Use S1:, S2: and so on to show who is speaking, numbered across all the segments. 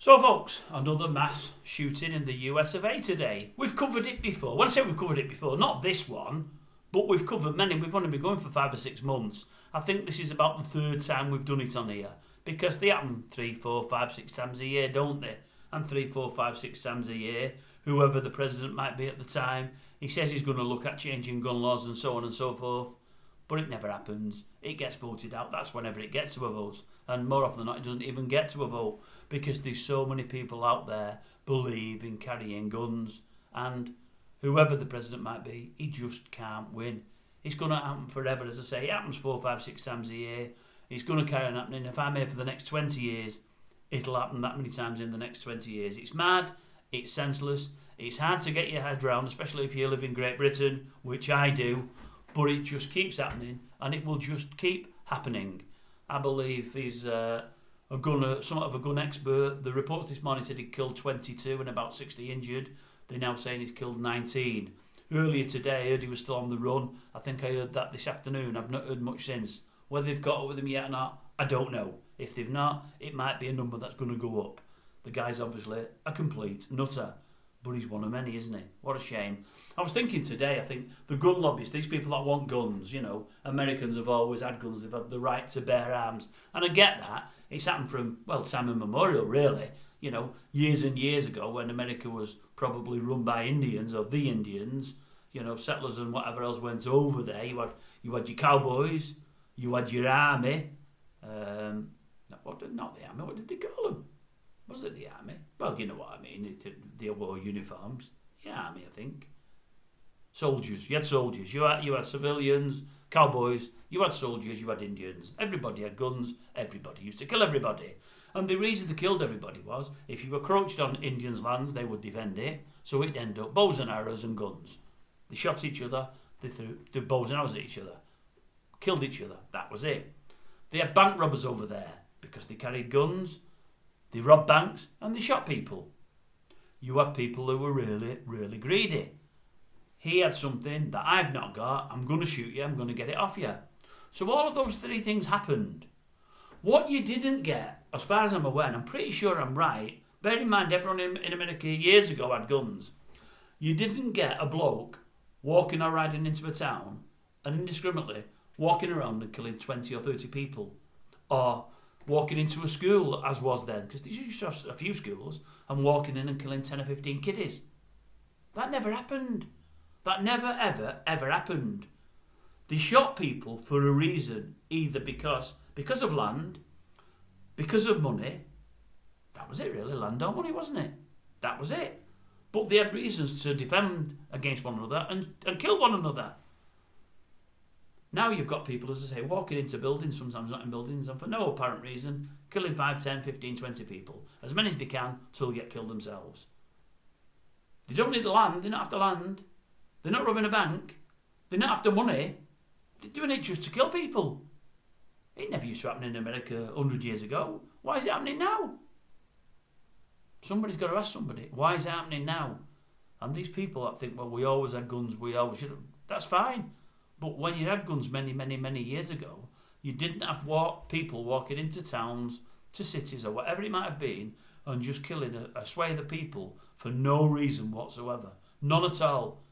S1: So folks, another mass shooting in the US of A today. We've covered it before. When I say we've covered it before, not this one, but we've covered many. We've only been going for 5 or 6 months. I think this is about the third time we've done it on here. Because they happen 3, 4, 5, 6 times a year, don't they? And 3, 4, 5, 6 times a year, whoever the president might be at the time, he says he's going to look at changing gun laws and so on and so forth. But it never happens. It gets voted out. That's whenever it gets to a vote. And more often than not, it doesn't even get to a vote. Because there's so many people out there believe in carrying guns. And whoever the president might be, he just can't win. It's going to happen forever, as I say. It happens 4, 5, 6 times a year. It's going to carry on happening. If I'm here for the next 20 years, it'll happen that many times in the next 20 years. It's mad. It's senseless. It's hard to get your head around, especially if you live in Great Britain, which I do. But it just keeps happening, and it will just keep happening. I believe he's somewhat of a gun expert. The reports this morning said he killed 22 and about 60 injured. They're now saying he's killed 19. Earlier today, I heard he was still on the run. I think I heard that this afternoon. I've not heard much since. Whether they've got up with him yet or not, I don't know. If they've not, it might be a number that's going to go up. The guy's obviously a complete nutter. But he's one of many, isn't he? What a shame. I was thinking today, I think the gun lobbyists, these people that want guns, Americans have always had guns, they've had the right to bear arms. And I get that. It's happened from, time immemorial, really. Years and years ago when America was probably run by Indians or the Indians, settlers and whatever else went over there. You had your cowboys, you had your army. Not the army, what did they call them? Was it the army? Well, you know what I mean. They wore uniforms. The army, I think. Soldiers. You had soldiers. You had civilians, cowboys. You had soldiers. You had Indians. Everybody had guns. Everybody used to kill everybody. And the reason they killed everybody was if you encroached on Indians' lands, they would defend it. So it'd end up bows and arrows and guns. They shot each other. They threw bows and arrows at each other. Killed each other. That was it. They had bank robbers over there because they carried guns. They robbed banks and they shot people. You had people who were really, really greedy. He had something that I've not got. I'm going to shoot you. I'm going to get it off you. So all of those 3 things happened. What you didn't get, as far as I'm aware, and I'm pretty sure I'm right, bear in mind everyone in America years ago had guns. You didn't get a bloke walking or riding into a town and indiscriminately walking around and killing 20 or 30 people. Or walking into a school, as was then, because they used to have a few schools, and walking in and killing 10 or 15 kiddies. That never happened. That never, ever, ever happened. They shot people for a reason, either because of land, because of money. That was it, really. Land or money, wasn't it? That was it. But they had reasons to defend against one another and kill one another. Now you've got people, as I say, walking into buildings, sometimes not in buildings, and for no apparent reason, killing 5, 10, 15, 20 people. As many as they can, till they get killed themselves. They don't need the land, they're not after land. They're not robbing a bank. They're not after money. They're doing it just to kill people. It never used to happen in America 100 years ago. Why is it happening now? Somebody's got to ask somebody, why is it happening now? And these people that think, well, we always had guns, we always should have. That's fine. But when you had guns many, many, many years ago, you didn't have people walking into towns, to cities or whatever it might have been, and just killing a swathe of people for no reason whatsoever. None at all.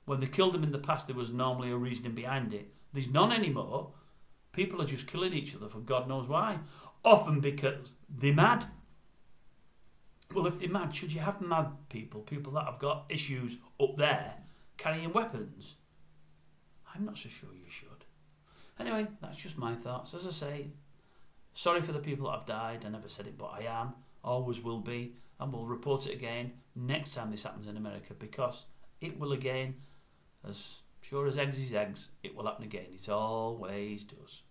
S1: When they killed them in the past, there was normally a reasoning behind it. There's none anymore. People are just killing each other for God knows why. Often because they're mad. Well, if they're mad, should you have mad people that have got issues up there, carrying weapons? I'm not so sure you should. Anyway, that's just my thoughts. As I say, sorry for the people that have died. I never said it, but I am. Always will be. And we'll report it again next time this happens in America, because it will again, as sure as eggs is eggs, it will happen again. It always does.